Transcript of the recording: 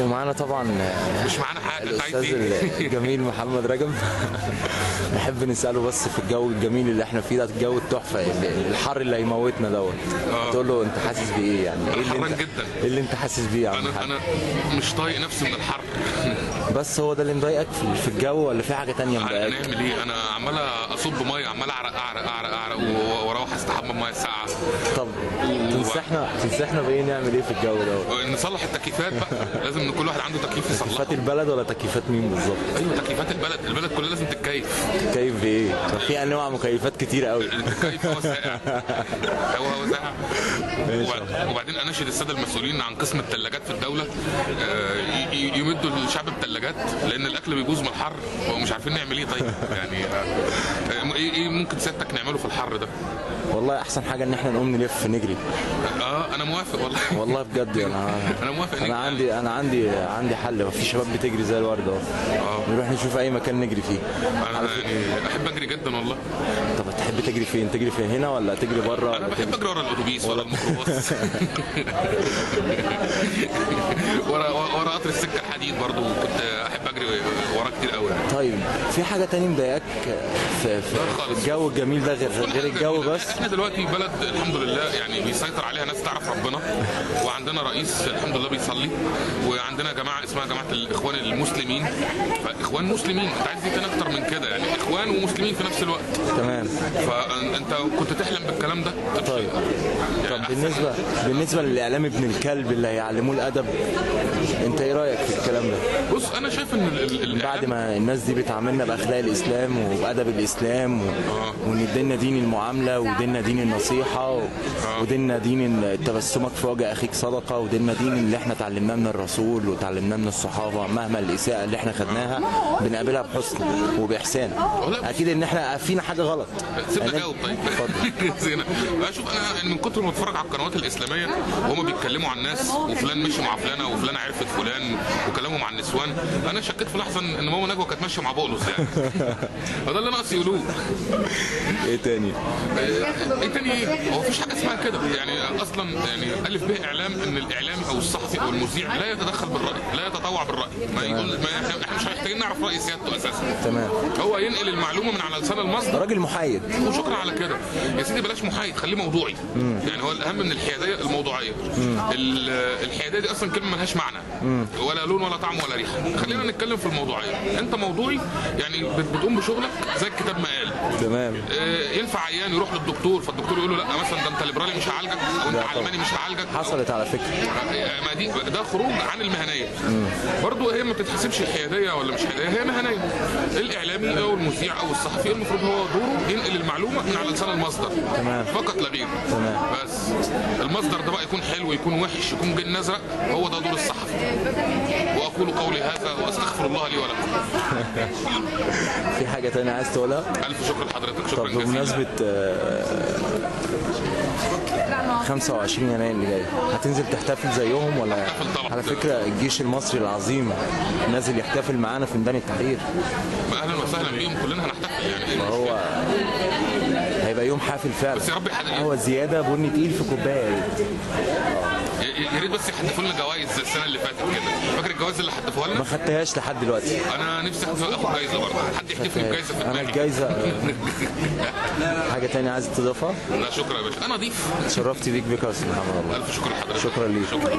ومعانا طبعا مش معانا حاجه، انت عايز الاستاذ ايه؟ الجميل محمد رجب. نحب نساله بس في الجو الجميل اللي احنا فيه ده، الجو التحفه، الحر اللي هيموتنا دوت. تقول له انت حاسس بايه يعني؟ ايه اللي حران انت جدا. ايه اللي انت حاسس بيه يا عم الحاج؟ انا مش طايق نفسي من الحر. بس هو ده اللي مضايقك في الجو ولا في حاجه تانية مضايقاك؟ هنعمل ايه؟ انا عمال اصب ميه، عمال اعرق اعرق اعرق اعرق واروح استحمى بميه ساقعه. طب تنصحنا بايه نعمل ايه في الجو دوت؟ نصلح التكييفات بقى، لازم كل واحد عنده تكييف يصلحه. تكييفات البلد ولا تكييفات مين بالظبط؟ ايوه تكييفات البلد كلها لازم تتكيف. تكيف بايه؟ في انواع مكيفات كتير قوي. التكييف هو ساقع، هو ساقع. ماشي. وبعدين اناشد الساده المسؤولين عن قسم الثلاجات في الدوله، يمدوا الشعب بثلاجات، لان الاكل بيبوظ من الحر ومش عارفين نعمل ايه. طيب يعني ايه ممكن سيادتك نعمله في الحر ده؟ والله احسن حاجه ان احنا نقوم نلف نجري. انا موافق والله. والله بجد انا موافق. انا عندي حل. في شباب بتجري زي الورده اهو. نروح نشوف اي مكان نجري فيه. انا يعني احب اجري جدا والله. طب تحب تجري فين؟ تجري فين هنا ولا تجري بره؟ انا بحب اجري ورا الاتوبيس ولا الميكروباص. ورا قطر السكه الحديد برضو كنت احب اجري وراه كتير قوي. طيب في حاجه تاني مضايقاك في الجو الجميل ده غير الجو بس؟ احنا دلوقتي بلد الحمد لله يعني بيسيطر عليها ناس تعرف ربنا، وعندنا رئيس الحمد لله بيصلي، وعندنا جماعه اسمها جماعه الاخوان المسلمين. فاخوان مسلمين، انت عايز ايه تاني اكتر من كده؟ يعني اخوان ومسلمين في نفس الوقت. تمام. فانت كنت تحلم بالكلام ده؟ طيب. يعني طب بالنسبه للاعلام ابن الكلب اللي هيعلموه الادب، انت ايه رايك في الكلام ده؟ بص انا شايف ان بعد ما الناس دي بتعاملنا باخلاق الاسلام وبادب الاسلام وان ديننا دين المعامله، وديننا دين النصيحه، وديننا دين تبسمك في وجه اخيك صدقه، وديننا دين اللي احنا اتعلمناه من الرسول وتعلمناه من الصحابه، مهما الاساءه اللي احنا خدناها بنقابلها بحسن وباحسان. اكيد ان احنا فينا حاجه غلط. سيبني اجاوب طيب. اتفضل. شوف انا يعني من كتر ما بتفرج على القنوات الاسلاميه وهم بيتكلموا عن الناس، وفلان مشي مع فلانه وفلانه عرفت فلان وكلامهم عن النسوان، انا شكيت في لحظه ان ماما نجوى كانت ماشيه مع بقلص يعني. وده اللي ناقص يقولوه. ايه تاني؟ هو مفيش حاجه اسمها كده يعني. اصلا يعني الف به اعلام ان الاعلامي او الصحفي او المذيع لا يتدخل بالراي، لا يتطوع بالراي. ما يقول احنا مش محتاجين نعرف راي سيادته اساسا. تمام. هو ينقل المعلومه من على لسان المصدر. راجل محايد وشكرا على كده يا سيدي. بلاش محايد، خليه موضوعي. يعني هو الاهم من الحياديه الموضوعيه. الحياديه دي اصلا كلمه ملهاش معنى ولا لون ولا طعم ولا ريحه. خلينا نتكلم في الموضوعيه. انت موضوعي يعني بتقوم بشغلك زي الكتاب ما قال. تمام. ينفع عيان يروح للدكتور فالدكتور يقول له لا مثلا ده انت ليبرالي مش هعالجك، او انت علماني مش هعالجك. حصلت على فكره. ما دي ده خروج عن المهنيه. برضو هي ما بتتحسبش حياديه ولا مش حياديه، هي مهنيه. الاعلامي او المذيع او الصحفي المفروض هو دوره ينقل المعلومه من على لسان المصدر. تمام. فقط لا غير. تمام. بس المصدر ده بقى يكون حلو يكون وحش يكون جن ازرق، هو ده دور الصحفي. واقول قولي هذا واستغفر الله لي ولكم. في حاجه تانية عايز تقولها؟ الف شكر لحضرتك. شكرا جزيلا. بمناسبه 25 يناير اللي جاي هتنزل تحتفل زيهم ولا؟ على فكره الجيش المصري العظيم نازل يحتفل معانا في ميدان التحرير. اهلا وسهلا بيهم، كلنا هنحتفل يعني. هو هيبقى يوم حافل فعلا. بس يا رب هو زياده بني تقيل في كوبايه. يا ريت بس يحدفوا لنا جوائز زي السنه اللي فاتت كده. فاكر الجوائز اللي حدفوها لنا؟ ما خدتهاش لحد دلوقتي. انا نفسي اخد جايزه برضه، حد يحدفني بجايزه في دماغي. انا الجايزه. حاجه تانية عايز تضيفها؟ لا شكرا يا باشا، انا ضيف. اتشرفت بيك يا استاذ محمد. الف شكر لحضرتك. شكرا ليك. شكرا.